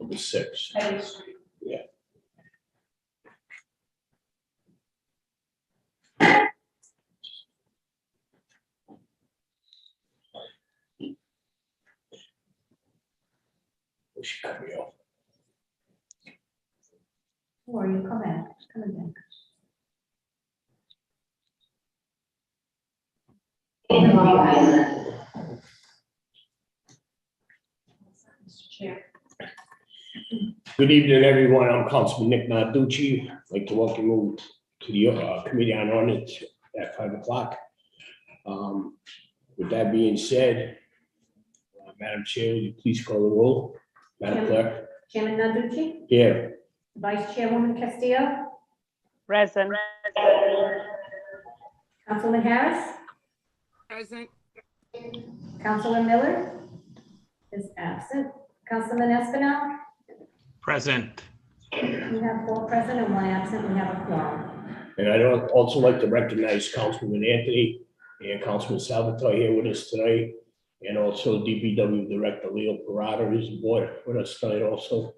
the 6th. Yeah. Oh, she cut me off. Or you come back, coming back. Mr. Chair. Good evening, everyone. I'm Councilman Nick Narducci. I'd like to welcome you to the Committee on Ordinance at 5 o'clock. With that being said, Madam Chair, would you please call the roll? Madam Clerk? Chairman Narducci, Here. Vice Chairwoman Castillo, Present. Councilman Harris, Present. Councilor Miller is absent. Councilman Espinal, Present. we have 4 present and 1 absent. We have a quorum. And I'd also like to recognize Councilman Anthony and Councilman Salvatore here with us tonight. And also DPW Director Leo Parada is aboard with us tonight also.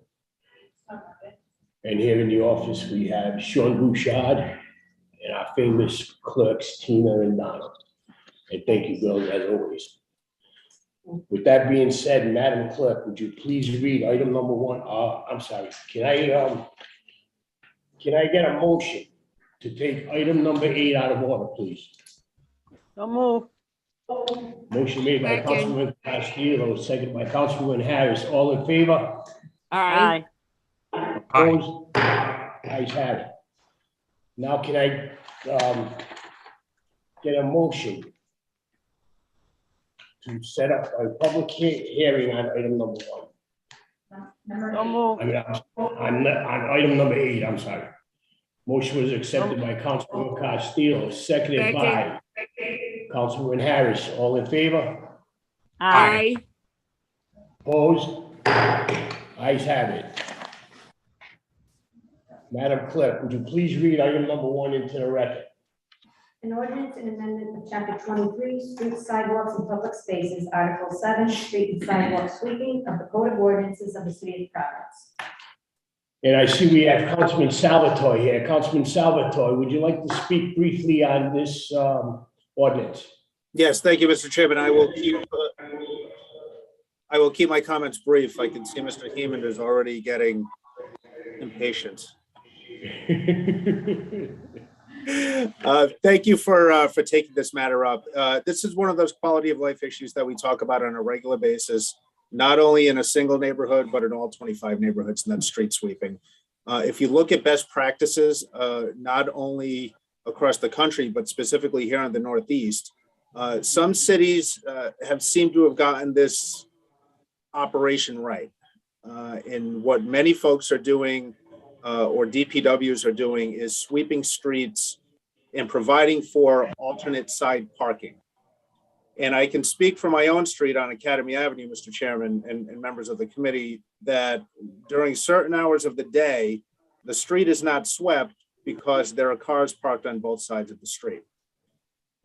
And here in the office, we have Sean Bouchard and our famous clerks, Tina and Donna. And thank you, girls, as always. With that being said, Madam Clerk, would you please read item number 1? I'm sorry, can I get a motion to take item number 8 out of order, please? So move. Motion made by Second. Councilman Castillo, seconded by Councilman Harris. All in favor? Aye. Opposed? Ayes have it. Now can I get a motion to set up a public hearing on item number 1? So move. I mean, on item number 8, I'm sorry. Motion was accepted by Councilman Castillo, seconded by Councilman Harris. All in favor? Aye. Opposed? Ayes have it. Madam Clerk, would you please read item number 1 into the record? An ordinance and amendment of chapter 23, street sidewalks and public spaces, article 7, street and sidewalk sweeping of the Code of Ordinances of the City of Providence. And I see we have Councilman Salvatore here. Councilman Salvatore, would you like to speak briefly on this ordinance? Yes, thank you, Mr. Chairman. I will keep my comments brief. I can see Mr. Heeman is already getting impatient. Thank you for taking this matter up. This is one of those quality of life issues that we talk about on a regular basis, not only in a single neighborhood, but in all 25 neighborhoods, and that's street sweeping. If you look at best practices, not only across the country, but specifically here in the Northeast, some cities have seemed to have gotten this operation right. And what many folks are doing, or DPWs are doing, is sweeping streets and providing for alternate side parking. And I can speak for my own street on Academy Avenue, Mr. Chairman, and members of the committee, that during certain hours of the day, the street is not swept because there are cars parked on both sides of the street.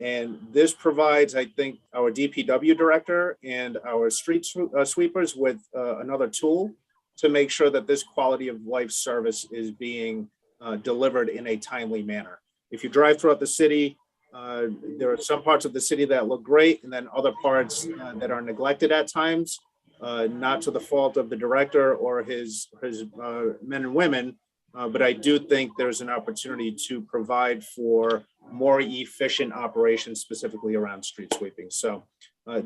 And this provides, I think, our DPW director and our street sweepers with another tool to make sure that this quality of life service is being delivered in a timely manner. If you drive throughout the city, there are some parts of the city that look great, and then other parts that are neglected at times, not to the fault of the director or his men and women, but I do think there's an opportunity to provide for more efficient operations, specifically around street sweeping. So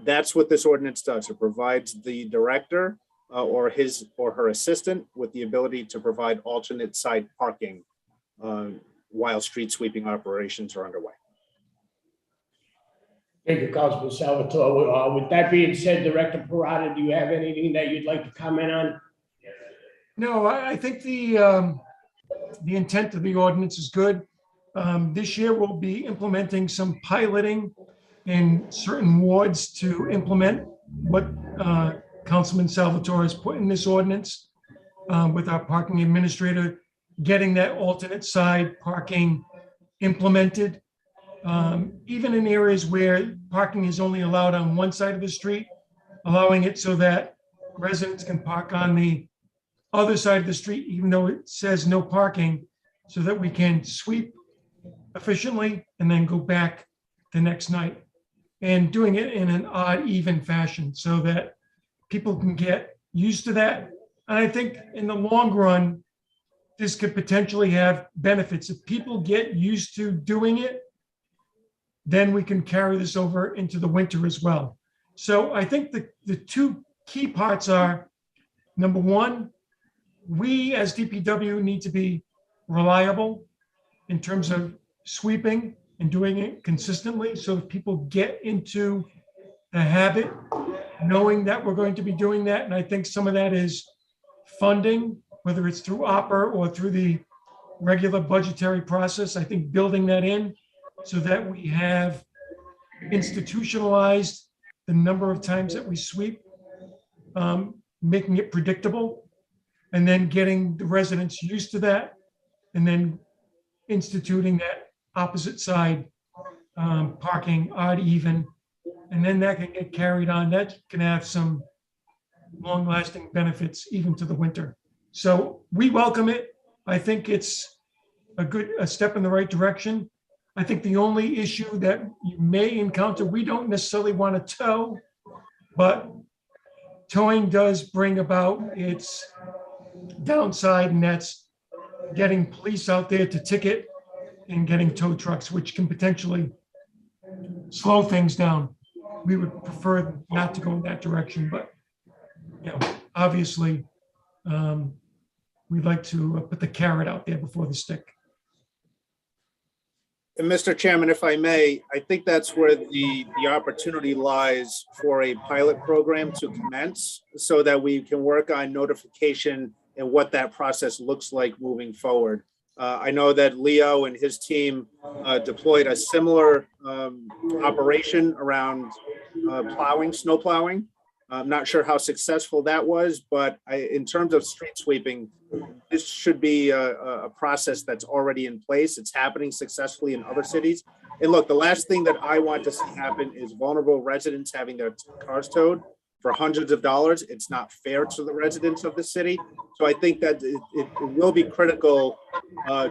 that's what this ordinance does. It provides the director or his or her assistant with the ability to provide alternate side parking while street sweeping operations are underway. Thank you, Councilman Salvatore. With that being said, Director Parada, do you have anything that you'd like to comment on? No, I think the intent of the ordinance is good. This year we'll be implementing some piloting in certain wards to implement what Councilman Salvatore has put in this ordinance with our parking administrator, getting that alternate side parking implemented. Even in areas where parking is only allowed on one side of the street, allowing it so that residents can park on the other side of the street, even though it says no parking, so that we can sweep efficiently and then go back the next night. And doing it in an odd, even fashion so that people can get used to that. And I think in the long run, this could potentially have benefits. If people get used to doing it, then we can carry this over into the winter as well. So I think the two key parts are, number one, we as DPW need to be reliable in terms of sweeping and doing it consistently, so that people get into the habit, knowing that we're going to be doing that. And I think some of that is funding, whether it's through OPER or through the regular budgetary process. I think building that in so that we have institutionalized the number of times that we sweep, making it predictable, and then getting the residents used to that, and then instituting that opposite side parking odd even, and then that can get carried on. That can have some long-lasting benefits even to the winter. So we welcome it. I think it's a step in the right direction. I think the only issue that you may encounter, we don't necessarily want to tow, but towing does bring about its downside, and that's getting police out there to ticket and getting tow trucks, which can potentially slow things down. We would prefer not to go in that direction, but obviously, we'd like to put the carrot out there before the stick. And Mr. Chairman, if I may, I think that's where the opportunity lies for a pilot program to commence so that we can work on notification and what that process looks like moving forward. I know that Leo and his team deployed a similar operation around plowing, snow plowing. I'm not sure how successful that was, but in terms of street sweeping, this should be a process that's already in place. It's happening successfully in other cities. And look, the last thing that I want to see happen is vulnerable residents having their cars towed for hundreds of dollars. It's not fair to the residents of the city. So I think that it will be critical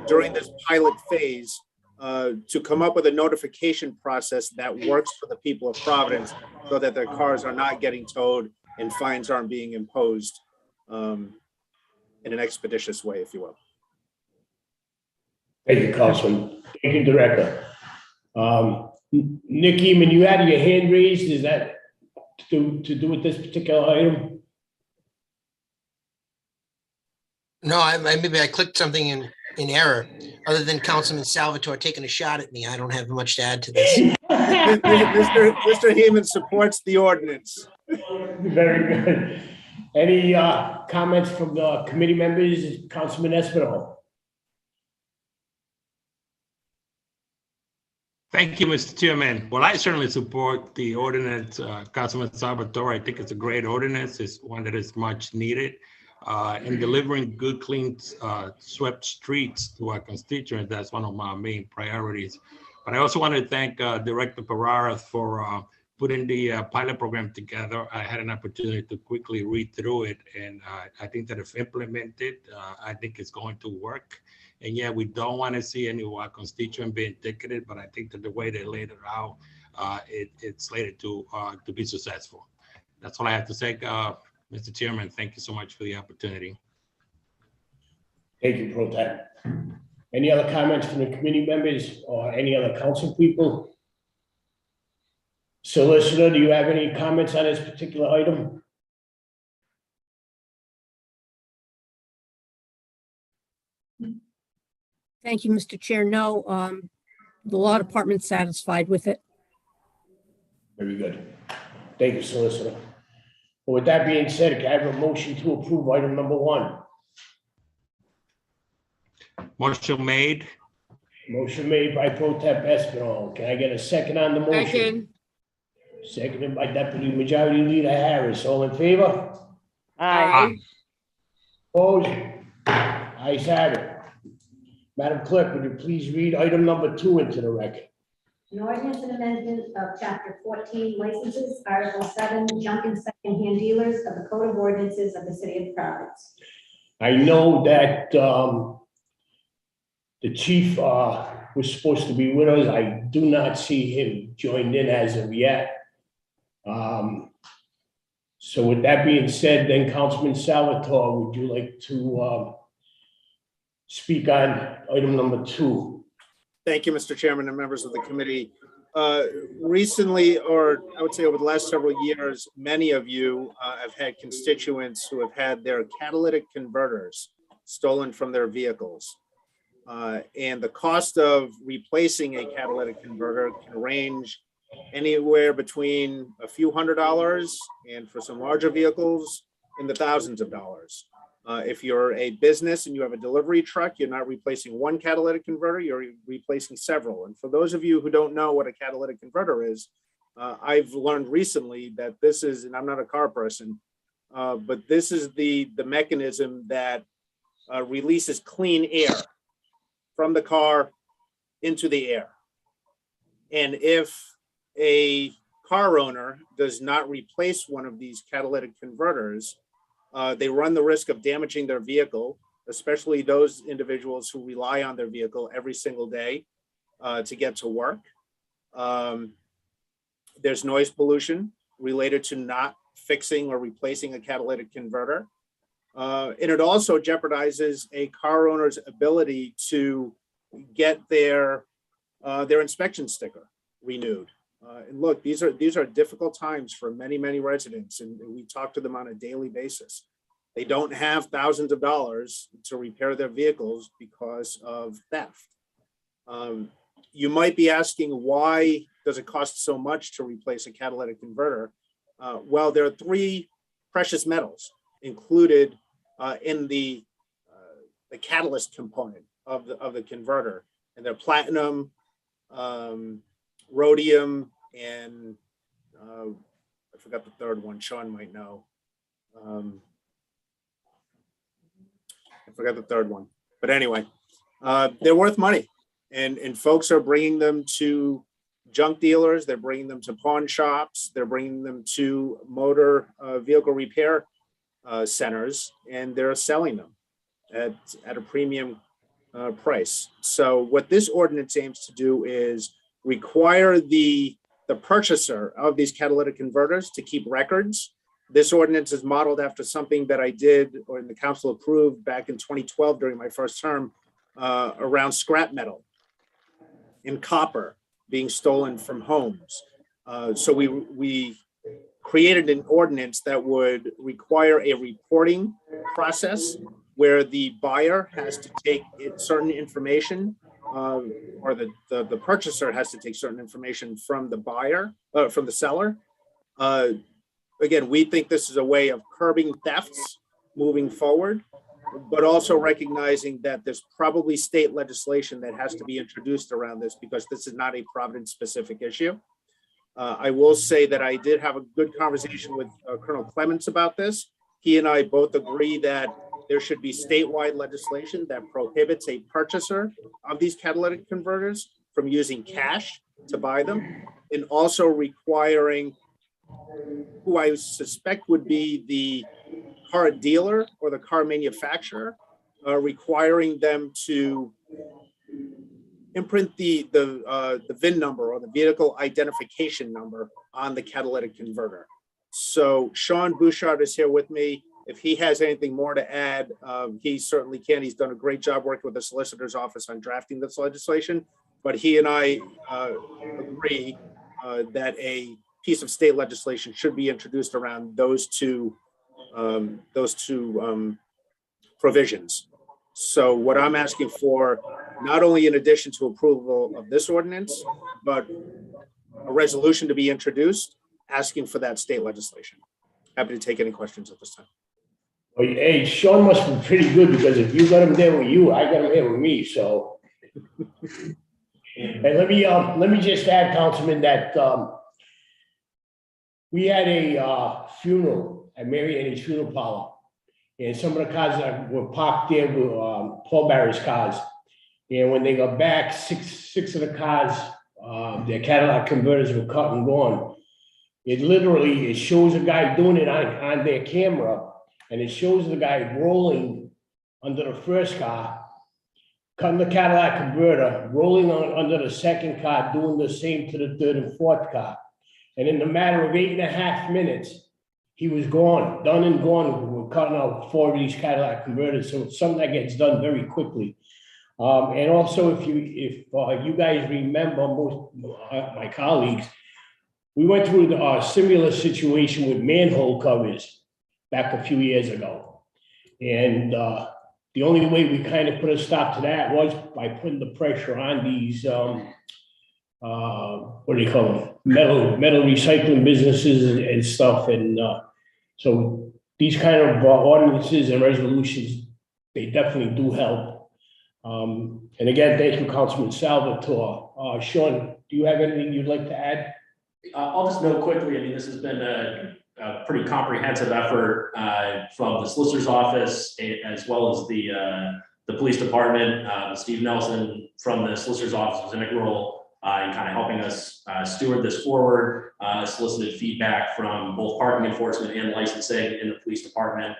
during this pilot phase to come up with a notification process that works for the people of Providence so that their cars are not getting towed and fines aren't being imposed in an expeditious way, if you will. Thank you, Councilman. Thank you, Director. Nick Eman, you had your hand raised. Is that to do with this particular item? No, maybe I clicked something in error. Other than Councilman Salvatore taking a shot at me, I don't have much to add to this. Mr. Heeman supports the ordinance. Very good. Any comments from the committee members? Councilman Espinal. Thank you, Mr. Chairman. Well, I certainly support the ordinance, Councilman Salvatore. I think it's a great ordinance. It's one that is much needed. In delivering good, clean, swept streets to our constituents, that's one of my main priorities. But I also want to thank Director Ferrara for putting the pilot program together. I had an opportunity to quickly read through it, and I think that if implemented, I think it's going to work. And yeah, we don't want to see any constituent being ticketed, but I think that the way they laid it out, it's slated to be successful. That's all I have to say, Mr. Chairman. Thank you so much for the opportunity. Thank you, Pro Tem. Any other comments from the committee members or any other council people? Solicitor, do you have any comments on this particular item? Thank you, Mr. Chair. No, the law department's satisfied with it. Very good. Thank you, Solicitor. Well, with that being said, can I have a motion to approve item number 1? Motion made. Motion made by Pro Tem Espinal. Can I get a second on the motion? Second. Seconded by Deputy Majority Leader Harris. All in favor? Aye. Opposed? Ayes have it. Madam Clerk, would you please read item number 2 into the record? An ordinance and amendment of chapter 14 licenses, article 7, junk and secondhand dealers of the Code of Ordinances of the City of Providence. I know that the chief was supposed to be with us. I do not see him joined in as of yet. So with that being said, then Councilman Salvatore, would you like to speak on item number 2? Thank you, Mr. Chairman and members of the committee. Recently, or I would say over the last several years, many of you have had constituents who have had their catalytic converters stolen from their vehicles. And the cost of replacing a catalytic converter can range anywhere between a few $100s and for some larger vehicles in the thousands of dollars. If you're a business and you have a delivery truck, you're not replacing one catalytic converter, you're replacing several. And for those of you who don't know what a catalytic converter is, I've learned recently that this is, and I'm not a car person, but this is the mechanism that releases clean air from the car into the air. And if a car owner does not replace one of these catalytic converters, they run the risk of damaging their vehicle, especially those individuals who rely on their vehicle every single day to get to work. There's noise pollution related to not fixing or replacing a catalytic converter. And it also jeopardizes a car owner's ability to get their inspection sticker renewed. And look, these are difficult times for many, many residents, and we talk to them on a daily basis. They don't have thousands of dollars to repair their vehicles because of theft. You might be asking, why does it cost so much to replace a catalytic converter? Well, there are 3 precious metals included in the catalyst component of the converter, and they're platinum, rhodium, and I forgot the third one. Sean might know. I forgot the third one, but anyway, they're worth money, and folks are bringing them to junk dealers. They're bringing them to pawn shops. They're bringing them to motor vehicle repair centers, and they're selling them at a premium price. So what this ordinance aims to do is require the purchaser of these catalytic converters to keep records. This ordinance is modeled after something that I did, or the council approved back in 2012 during my first term, around scrap metal and copper being stolen from homes. So we created an ordinance that would require a reporting process where the buyer has to take certain information, or the purchaser has to take certain information from the buyer, from the seller. Again, we think this is a way of curbing thefts moving forward, but also recognizing that there's probably state legislation that has to be introduced around this, because this is not a Providence specific issue. I will say that I did have a good conversation with Colonel Clements about this. He and I both agree that there should be statewide legislation that prohibits a purchaser of these catalytic converters from using cash to buy them, and also requiring who I suspect would be the car dealer or the car manufacturer, requiring them to imprint the VIN number, or the vehicle identification number, on the catalytic converter. So Sean Bouchard is here with me. If he has anything more to add, he certainly can. He's done a great job working with the solicitor's office on drafting this legislation. But he and I agree that a piece of state legislation should be introduced around those two provisions. So what I'm asking for, not only in addition to approval of this ordinance, but a resolution to be introduced asking for that state legislation. Happy to take any questions at this time. Well, hey, Sean must be pretty good, because if you got him there with you, I got him here with me, so. And let me just add, Councilman, that we had a funeral at Mary Annie's funeral parlor, and some of the cars that were parked there were Paul Barry's cars. And when they got back, six of the cars, their Cadillac converters were cut and gone. It shows a guy doing it on their camera, and it shows the guy rolling under the first car, cutting the catalytic converter, rolling on under the second car, doing the same to the third and fourth car. And in the matter of 8.5 minutes, he was gone, done and gone. We're cutting out 4 of these catalytic converters, so it's something that gets done very quickly. And also, if you guys remember, most my colleagues, we went through a similar situation with manhole covers back a few years ago. And the only way we kind of put a stop to that was by putting the pressure on these, what do you call them? Metal recycling businesses and stuff. And so these kind of ordinances and resolutions, they definitely do help. And again, thank you, Councilman Salvatore. Sean, do you have anything you'd like to add? I'll just note quickly, I mean, this has been a pretty comprehensive effort from the Solicitor's Office as well as the Police Department. Steve Nelson from the Solicitor's Office was integral in kind of helping us steward this forward, solicited feedback from both parking enforcement and licensing in the Police Department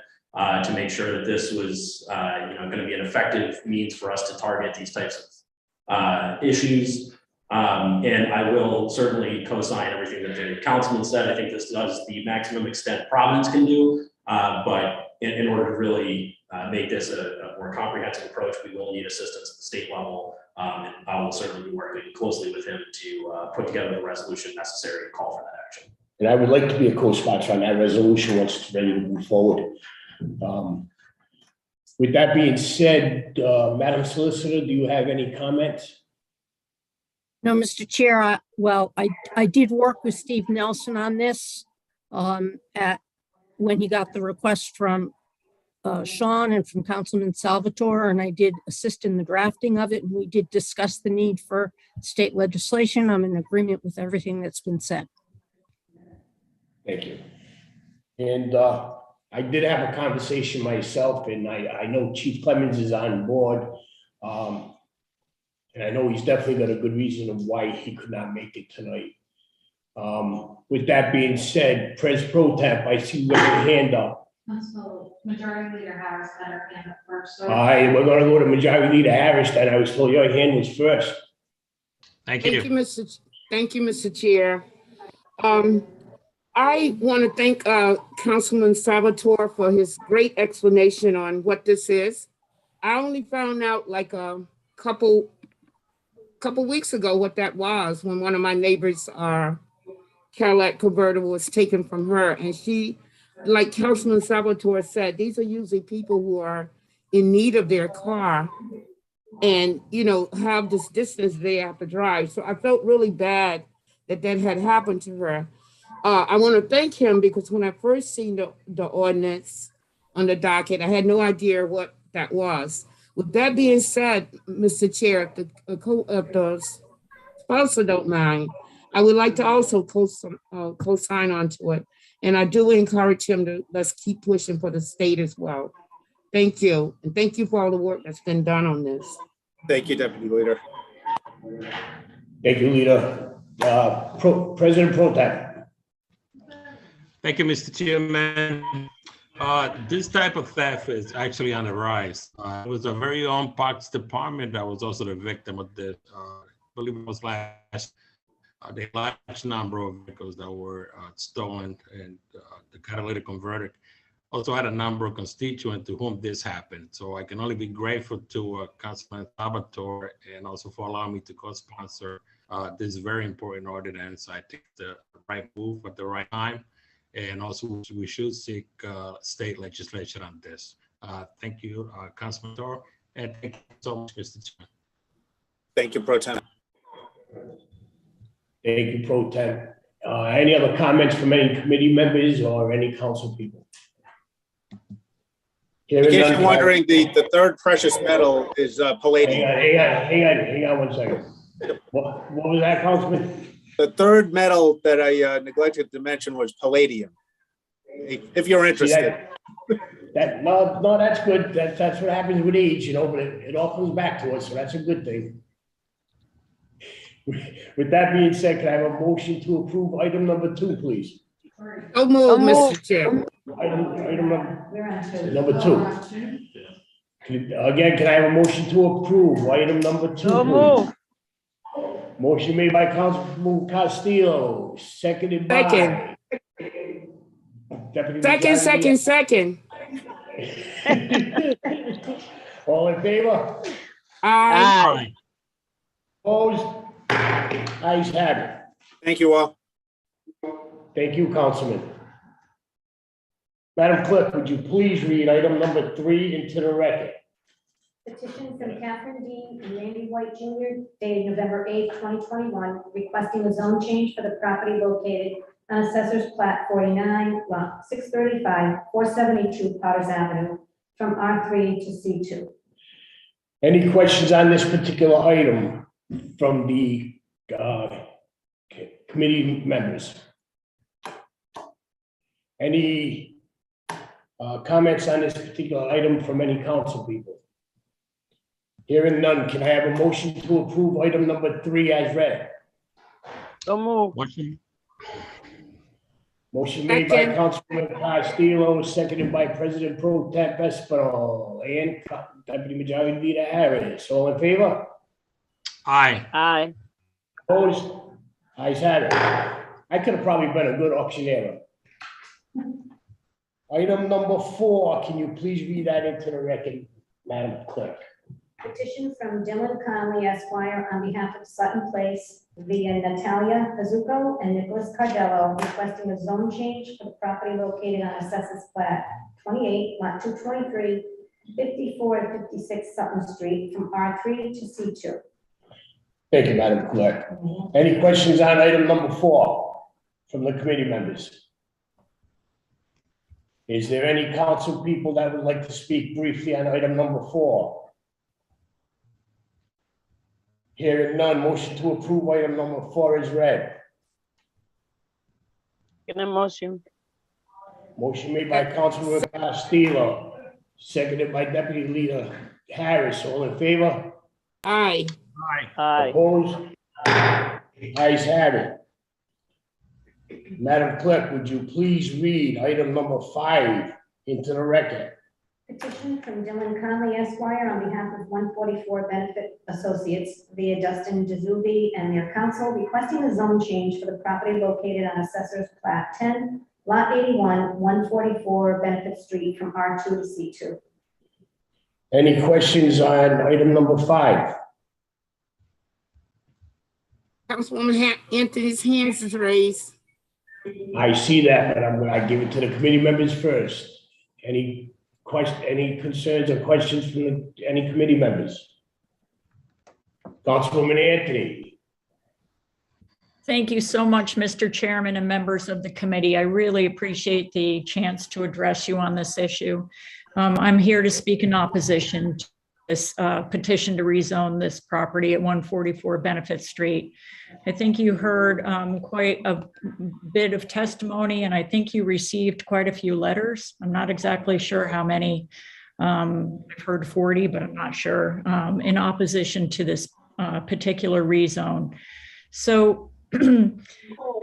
to make sure that this was going to be an effective means for us to target these types of issues. And I will certainly co-sign everything that the councilman said. I think this does the maximum extent Providence can do, but in order to really make this a more comprehensive approach, we will need assistance at the state level. And I will certainly be working closely with him to put together the resolution necessary to call for that action. And I would like to be a co-sponsor on that resolution once it's ready to move forward. With that being said, Madam Solicitor, do you have any comments? No, Mr. Chair, I did work with Steve Nelson on this when he got the request from Sean and from Councilman Salvatore, and I did assist in the drafting of it, and we did discuss the need for state legislation. I'm in agreement with everything that's been said. Thank you. And I did have a conversation myself, and I know Chief Clemens is on board. And I know he's definitely got a good reason of why he could not make it tonight. With that being said, Pres Pro Temp, I see you have your hand up. So Majority Leader Harris got her hand up first. All right, we're gonna go to Majority Leader Harris, then. I was told your hand was first. Thank you. Thank you, Mr. Chair. I want to thank Councilman Salvatore for his great explanation on what this is. I only found out like a couple weeks ago what that was when one of my neighbors' Cadillac convertible was taken from her, and she, like Councilman Salvatore said, these are usually people who are in need of their car and, have this distance they have to drive. So I felt really bad that had happened to her. I want to thank him because when I first seen the ordinance on the docket, I had no idea what that was. With that being said, Mr. Chair, if the sponsor don't mind, I would like to also co-sign onto it. And I do encourage him to let's keep pushing for the state as well. Thank you. And thank you for all the work that's been done on this. Thank you, Deputy Leader. Thank you, Leader. President Pro Tem. Thank you, Mr. Chairman. This type of theft is actually on the rise. It was a very own Parks Department that was also the victim of this. I believe it was the large number of vehicles that were stolen, and the catalytic converter also had a number of constituents to whom this happened. So I can only be grateful to Councilman Salvatore and also for allowing me to co-sponsor this very important ordinance. I think the right move at the right time. And also we should seek state legislation on this. Thank you, Councilman Toro, and thank you so much, Mr. Chairman. Thank you, Pro Tem. Thank you, Pro Tem. Any other comments from any committee members or any council people? In case you're wondering, the third precious metal is palladium. Hang on 1 second. What was that, Councilman? The third metal that I neglected to mention was palladium, if you're interested. No, that's good. That's what happens with age, but it all comes back to us, so that's a good thing. With that being said, can I have a motion to approve item number 2, please? So moved, Mr. Chair. Item number 2. Again, can I have a motion to approve item number 2? So please? move. Motion made by Councilman Castillo, seconded by. Second. Deputy Second. All in favor? Aye. Opposed? Ayes have it. Thank you all. Thank you, Councilman. Madam Clerk, would you please read item number 3 into the record? Petition from Catherine Dean and Randy White Jr. dated November 8, 2021, requesting a zone change for the property located on Assessor's Plat 49, lot 635, 472 Potters Avenue, from R3 to C2. Any questions on this particular item from the committee members? Any comments on this particular item from any council people? Hearing none, can I have a motion to approve item number 3 as read? So move. Motion made by Second. Councilman Castillo, seconded by President Pro Tem Espinal and Deputy Majority Leader Harris. All in favor? Aye. Aye. Opposed? Ayes have it. I could have probably been a good auctioneer. Item number 4, can you please read that into the record, Madam Clerk? Petition from Dylan Conley Esquire on behalf of Sutton Place via Natalia Pazuko and Nicholas Cardello, requesting a zone change for the property located on Assessors Plat 28, lot 223, 54 to 56 Sutton Street, from R3 to C2. Thank you, Madam Clerk. Any questions on item number 4 from the committee members? Is there any council people that would like to speak briefly on item number 4? Hearing none, motion to approve item number 4 is read. Get a motion. Motion made by Councilman Castillo, seconded by Deputy Leader Harris. All in favor? Aye. Aye. Opposed? Ayes have it. Madam Clerk, would you please read item number 5 into the record? Petition from Dylan Conley Esquire on behalf of 144 Benefit Associates via Dustin Jazubi and their counsel, requesting a zone change for the property located on Assessor's Plat 10, Lot 81, 144 Benefit Street, from R2 to C2. Any questions on item number 5? Councilwoman Anthony's hands is raised. I see that, but I'm going to give it to the committee members first. Any concerns or questions from any committee members? Councilwoman Anthony. Thank you so much, Mr. Chairman and members of the committee. I really appreciate the chance to address you on this issue. I'm here to speak in opposition to this petition to rezone this property at 144 Benefit Street. I think you heard quite a bit of testimony, and I think you received quite a few letters. I'm not exactly sure how many. I've heard 40, but I'm not sure, in opposition to this particular rezone. So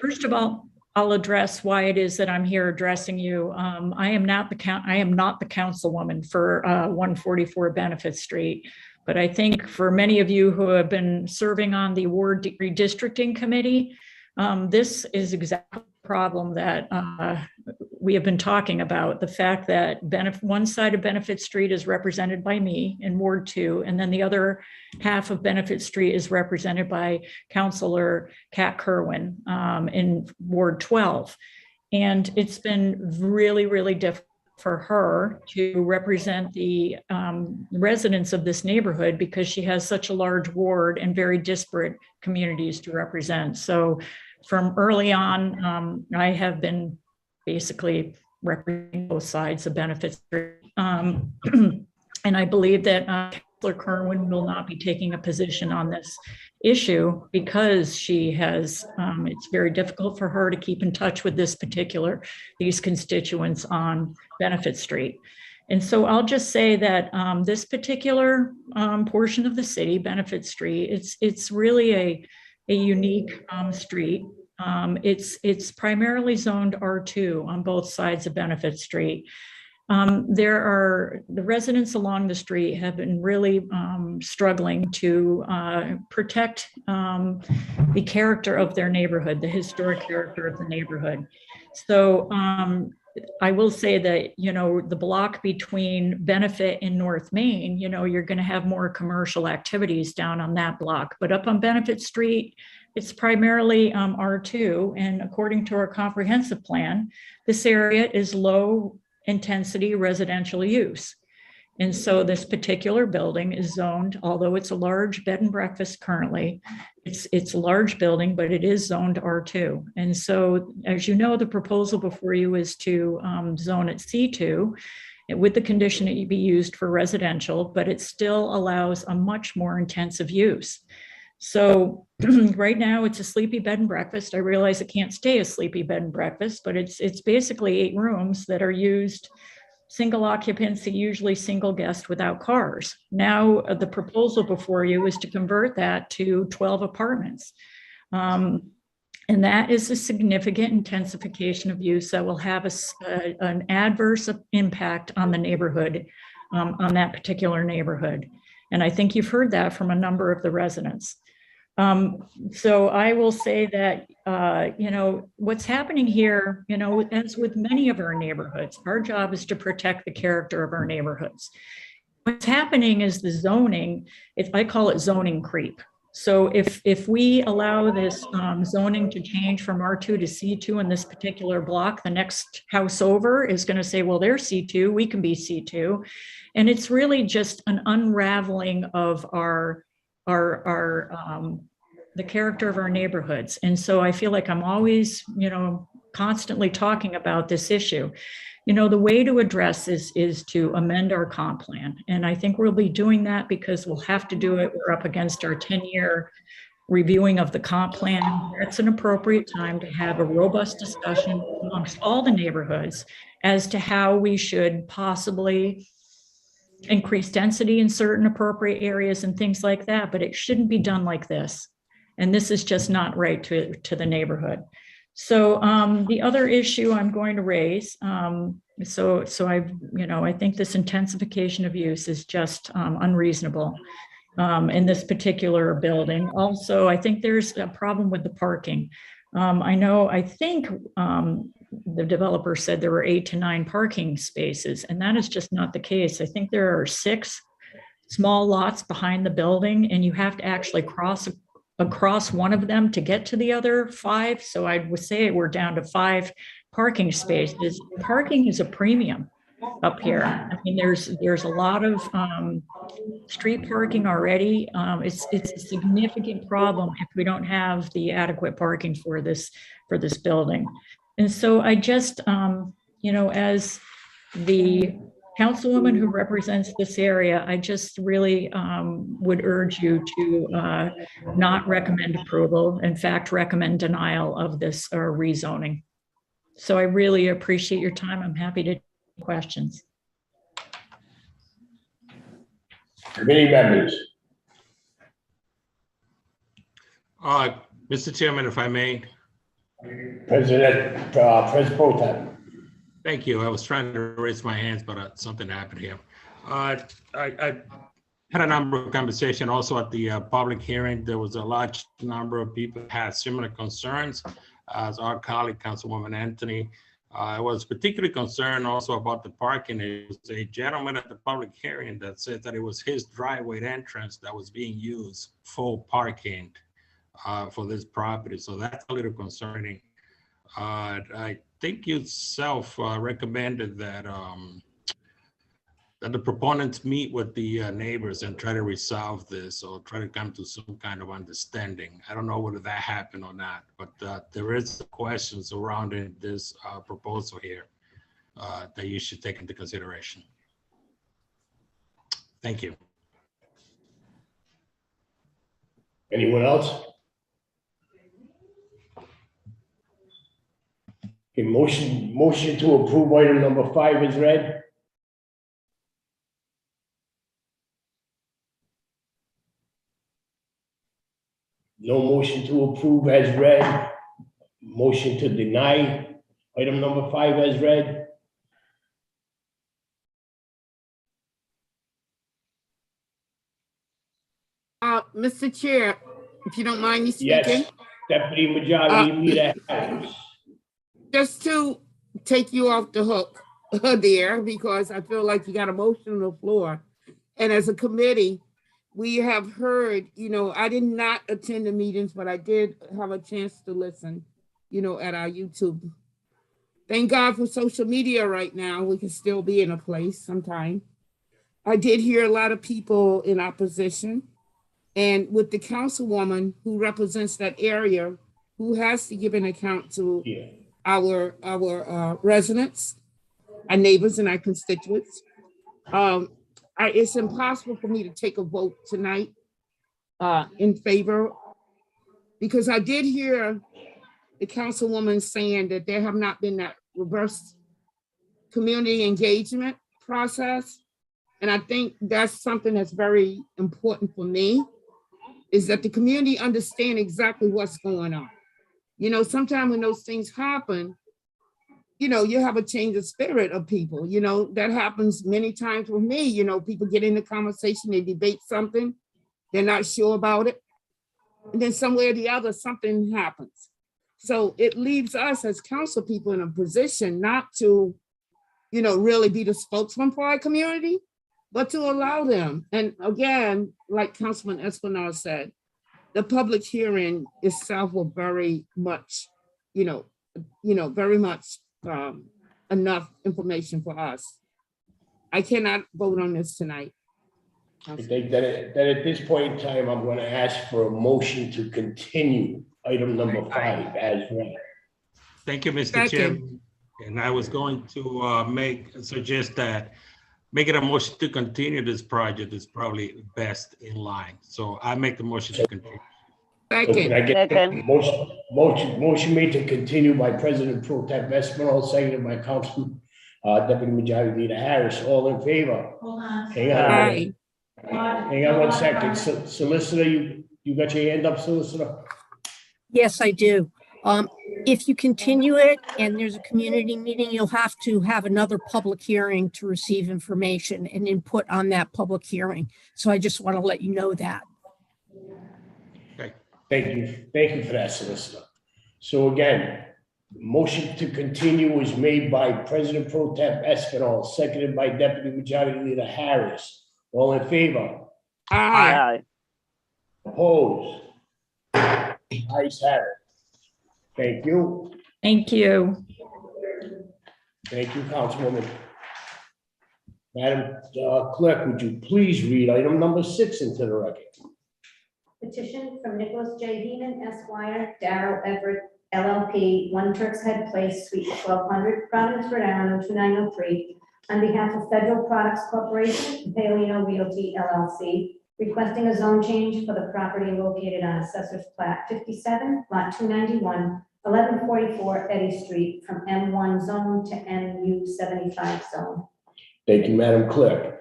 first of all, I'll address why it is that I'm here addressing you. I am not the councilwoman for 144 Benefit Street, but I think for many of you who have been serving on the ward redistricting committee, this is exactly the problem that we have been talking about. The fact that one side of Benefit Street is represented by me in Ward 2, and then the other half of Benefit Street is represented by Councilor Kat Kerwin in Ward 12. And it's been really, really difficult for her to represent the residents of this neighborhood because she has such a large ward and very disparate communities to represent. So from early on, I have been basically representing both sides of Benefit Street. And I believe that Councilor Kerwin will not be taking a position on this issue because she has, it's very difficult for her to keep in touch with these constituents on Benefit Street. And so I'll just say that this particular portion of the city, Benefit Street, it's really a unique street. It's primarily zoned R2 on both sides of Benefit Street. The residents along the street have been really struggling to protect the character of their neighborhood, the historic character of the neighborhood. So I will say that, the block between Benefit and North Main, you're going to have more commercial activities down on that block. But up on Benefit Street, it's primarily R2. And according to our comprehensive plan, this area is low intensity residential use. And so this particular building is zoned, although it's a large bed and breakfast currently, it's a large building, but it is zoned R2. And so, as you know, the proposal before you is to zone it C2 with the condition that it be used for residential, but it still allows a much more intensive use. So right now it's a sleepy bed and breakfast. I realize it can't stay a sleepy bed and breakfast, but it's basically 8 rooms that are used single occupancy, usually single guest without cars. Now the proposal before you is to convert that to 12 apartments. And that is a significant intensification of use that will have an adverse impact on the neighborhood, on that particular neighborhood. And I think you've heard that from a number of the residents. So I will say that, what's happening here, as with many of our neighborhoods, our job is to protect the character of our neighborhoods. What's happening is the zoning, I call it zoning creep. So if we allow this zoning to change from R2 to C2 in this particular block, the next house over is going to say, well, they're C2, we can be C2. And it's really just an unraveling of the character of our neighborhoods. And so I feel like I'm always, constantly talking about this issue. The way to address this is to amend our comp plan. And I think we'll be doing that because we'll have to do it. We're up against our 10-year reviewing of the comp plan. That's an appropriate time to have a robust discussion amongst all the neighborhoods as to how we should possibly increase density in certain appropriate areas and things like that, but it shouldn't be done like this. And this is just not right to the neighborhood. So the other issue I'm going to raise, so I think this intensification of use is just unreasonable in this particular building. Also, I think there's a problem with the parking. I think the developer said there were 8 to 9 parking spaces, and that is just not the case. I think there are 6 small lots behind the building, and you have to actually cross across one of them to get to the other 5. So I would say we're down to 5 parking spaces. Parking is a premium up here. I mean, there's a lot of street parking already. It's a significant problem if we don't have the adequate parking for this building. And so I just, as the councilwoman who represents this area, I just really would urge you to not recommend approval. In fact, recommend denial of this rezoning. So I really appreciate your time. I'm happy to take questions. Committee members. Mr. Chairman, if I may. President Pro Tem. Thank you. I was trying to raise my hands, but something happened here. I had a number of conversations also at the public hearing. There was a large number of people who had similar concerns as our colleague, Councilwoman Anthony. I was particularly concerned also about the parking. It was a gentleman at the public hearing that said that it was his driveway entrance that was being used for parking for this property. So that's a little concerning. I think you recommended that that the proponents meet with the neighbors and try to resolve this or try to come to some kind of understanding. I don't know whether that happened or not, but there is questions surrounding this proposal here that you should take into consideration. Thank you. Anyone else? Okay, motion to approve item number 5 is read. No motion to approve as read. Motion to deny item number 5 as read. Mr. Chair, if you don't mind me speaking. Yes, Deputy Majority Leader Harris. Just to take you off the hook there, because I feel like you got a motion on the floor. And as a committee, we have heard, I did not attend the meetings, but I did have a chance to listen, at our YouTube. Thank God for social media right now. We can still be in a place sometime. I did hear a lot of people in opposition. And with the councilwoman who represents that area, who has to give an account to our residents, our neighbors and our constituents. It's impossible for me to take a vote tonight in favor, because I did hear the councilwoman saying that there have not been that reverse community engagement process. And I think that's something that's very important for me, is that the community understand exactly what's going on. Sometimes when those things happen, you have a change of spirit of people, that happens many times with me. People get in the conversation, they debate something, they're not sure about it. And then some way or the other, something happens. So it leaves us as council people in a position not to, really be the spokesman for our community, but to allow them. And again, like Councilman Espinal said, the public hearing itself will very much, very much enough information for us. I cannot vote on this tonight. I think that at this point in time, I'm going to ask for a motion to continue item number 5 as well. Thank you, Mr. Chairman. And I was going to suggest that making a motion to continue this project is probably best in line. So I make the motion to continue. So can I get a motion made to continue by President Pro Tem Espinal, seconded by Councilman Deputy Majority Leader Harris. All in favor? Hold on. Hang on. Hang on 1 second. Solicitor, you got your hand up, Solicitor? Yes, I do. If you continue it and there's a community meeting, you'll have to have another public hearing to receive information and input on that public hearing. So I just want to let you know that. Okay. Thank you for that, Solicitor. So again, motion to continue was made by President Pro Tem Espinal, seconded by Deputy Majority Leader Harris. All in favor? Aye. Opposed? Ayes have it. Thank you. Thank you. Thank you, Councilwoman. Madam Clerk, would you please read item number 6 into the record? Petition from Nicholas J. Heeman, Esquire, Darrell Everett, LLP, 1 Turk's Head Place, Suite 1200, Providence, Rhode Island, 02903, on behalf of Federal Products Corporation, Paleo Realty, LLC, requesting a zone change for the property located on Assessor's Plat 57, Lot 291, 1144 Eddy Street, from M1 zone to MU 75 zone. Thank you, Madam Clerk.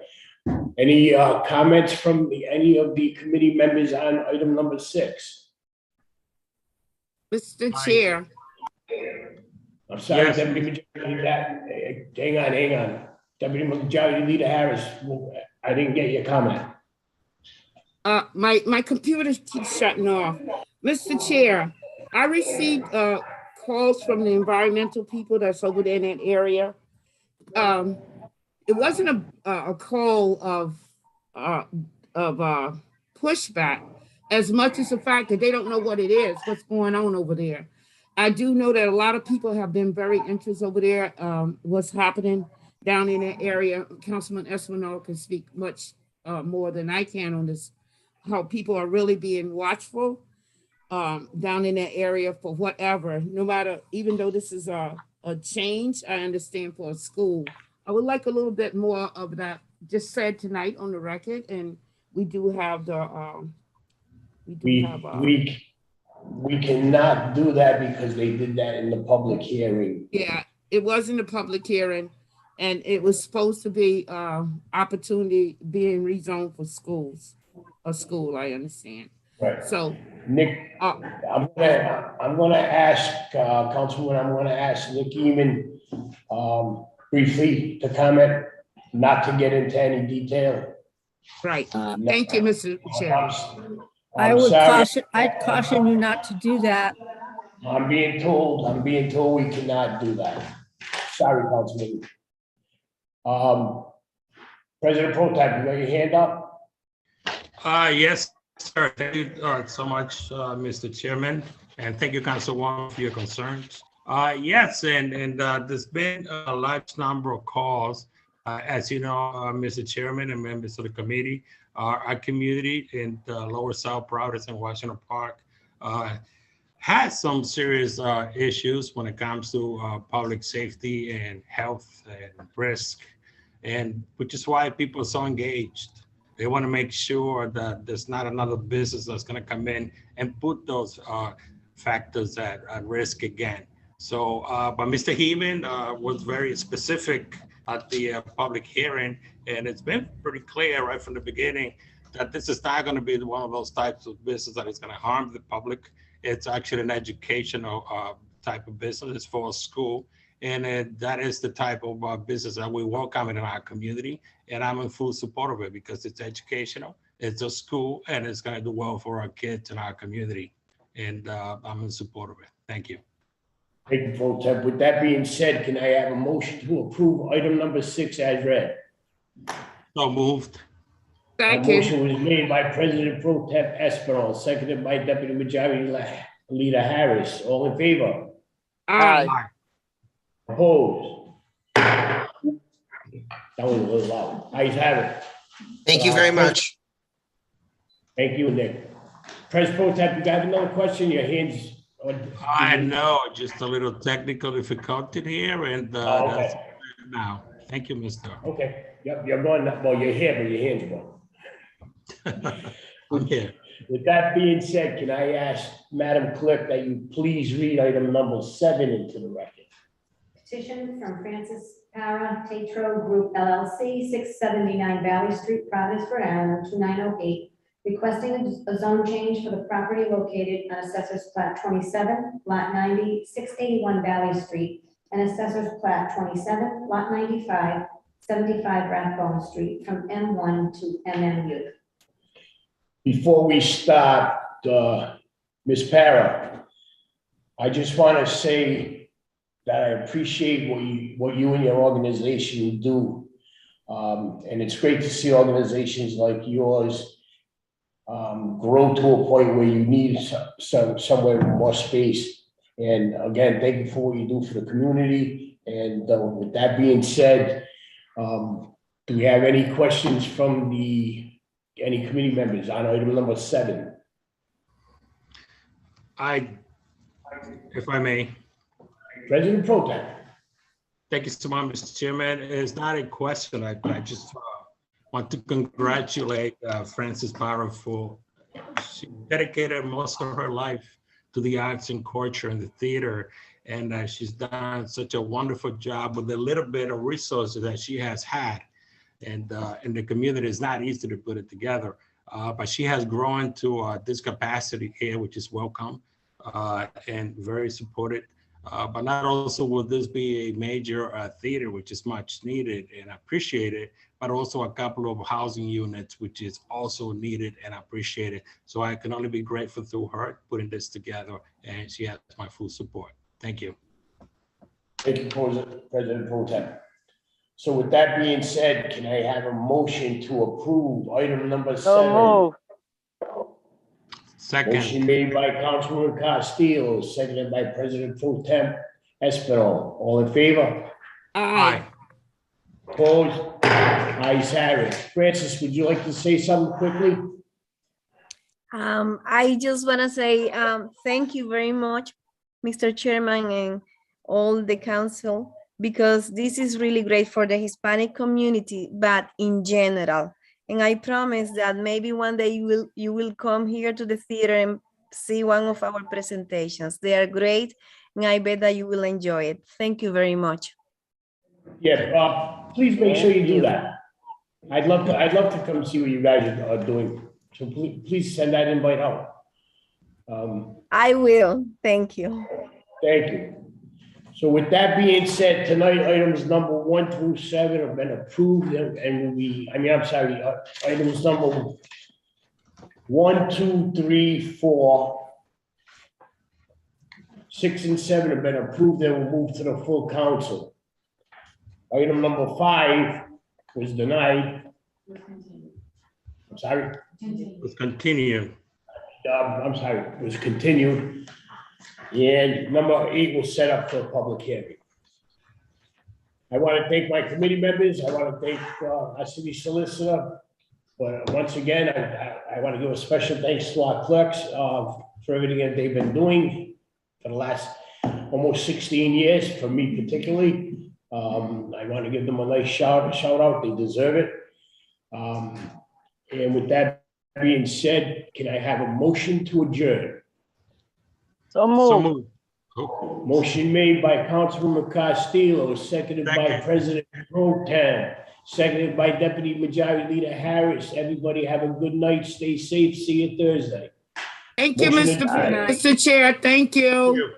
Any comments from any of the committee members on item number 6? Mr. Chair. I'm sorry, Yes. Deputy Majority Leader. Hang on. Deputy Majority Leader Harris, I didn't get your comment. My computer keeps shutting off. Mr. Chair, I received calls from the environmental people that's over there in that area. It wasn't a call of pushback as much as the fact that they don't know what it is, what's going on over there. I do know that a lot of people have been very interested over there, what's happening down in that area. Councilman Espinal can speak much more than I can on this, how people are really being watchful down in that area for whatever, no matter, even though this is a change, I understand for a school. I would like a little bit more of that just said tonight on the record, and we do have the, we cannot do that because they did that in the public hearing. Yeah, it wasn't a public hearing, and it was supposed to be opportunity being rezoned for schools, a school, I understand. Right. So Nick, I'm gonna ask Councilman, I'm gonna ask Nick Eman briefly to comment, not to get into any detail. Right. Thank you, Mr. Chairman. I would sorry. I'd caution you not to do that. I'm being told we cannot do that. Sorry, Councilman. President Pro Tem, you got your hand up? Yes, sir. Thank you so much, Mr. Chairman, and thank you, Councilwoman, for your concerns. Yes, and there's been a large number of calls. As you know, Mr. Chairman and members of the committee, our community in Lower South Providence and Washington Park has some serious issues when it comes to public safety and health and risk, and which is why people are so engaged. They want to make sure that there's not another business that's going to come in and put those factors at risk again. So, but Mr. Heeman was very specific at the public hearing, and it's been pretty clear right from the beginning that this is not going to be one of those types of business that is going to harm the public. It's actually an educational type of business. It's for a school, and that is the type of business that we welcome in our community. And I'm in full support of it because it's educational, it's a school, and it's going to do well for our kids and our community. And I'm in support of it. Thank you. Thank you, Pro Tem. With that being said, can I have a motion to approve item number 6 as read? So moved. A motion was made by President Pro Tem Esperon, seconded by Deputy Majority Leader Harris. All in favor? Aye. Opposed? That was a little loud. Ayes have it. Thank you very much. Thank you, Nick. President Pro Tem, you got another question? Your hands. I know, just a little technical difficulty here, and that's it now. Thank you, Mr. Okay. Yep, you're going. Well, you're here, but your hands are going. I'm here. With that being said, can I ask Madam Clerk that you please read item number 7 into the record? Petition from Francis Para Tetro Group LLC, 679 Valley Street, Providence, Rhode Island, 2908, requesting a zone change for the property located on Assessor's Plat 27, Lot 90, 681 Valley Street, and Assessor's Plat 27, Lot 95, 75 Rathbone Street, from M1 to MMU. Before we start, Ms. Para, I just want to say that I appreciate what you and your organization do. And it's great to see organizations like yours grow to a point where you need somewhere with more space. And again, thank you for what you do for the community. And with that being said, do we have any questions from any committee members on item number 7? If I may. President Pro Tem. Thank you so much, Mr. Chairman. It's not a question. I just want to congratulate Frances Barra for she dedicated most of her life to the arts and culture and the theater. And she's done such a wonderful job with the little bit of resources that she has had. And in the community, it's not easy to put it together. But she has grown to this capacity here, which is welcome and very supported. But not also will this be a major theater, which is much needed and appreciated, but also a couple of housing units, which is also needed and appreciated. So I can only be grateful to her putting this together, and she has my full support. Thank you. Thank you, President Pro Tem. So with that being said, can I have a motion to approve item number 7? So moved. Second. Motion made by Councilman Castillo, seconded by President Pro Tem Espinal. All in favor? Aye. Opposed? Ayes have it. Francis, would you like to say something quickly? I just want to say thank you very much, Mr. Chairman, and all the council, because this is really great for the Hispanic community, but in general. And I promise that maybe one day you will come here to the theater and see one of our presentations. They are great, and I bet that you will enjoy it. Thank you very much. Yeah, please make sure you do that. I'd love to come see what you guys are doing. So please send that invite out. I will. Thank you. Thank you. So with that being said, tonight, items number 1 through 7 have been approved and will be, items number 1, 2, 3, 4, 6, and 7 have been approved and will move to the full council. Item number 5 was denied. I'm sorry. Let's continue. Was continued. And number 8 was set up for a public hearing. I want to thank my committee members. I want to thank our city solicitor. But once again, I want to give a special thanks to our clerks for everything that they've been doing for the last almost 16 years, for me particularly. I want to give them a nice shout out. They deserve it. And with that being said, can I have a motion to adjourn? So moved. Oh, Motion made by Councilman Castillo, seconded by Second. President Pro Tem, seconded by Deputy Majority Leader Harris. Everybody have a good night. Stay safe. See you Thursday. Thank you, Motion Mr. adjourned. Mr. Chair. Thank you.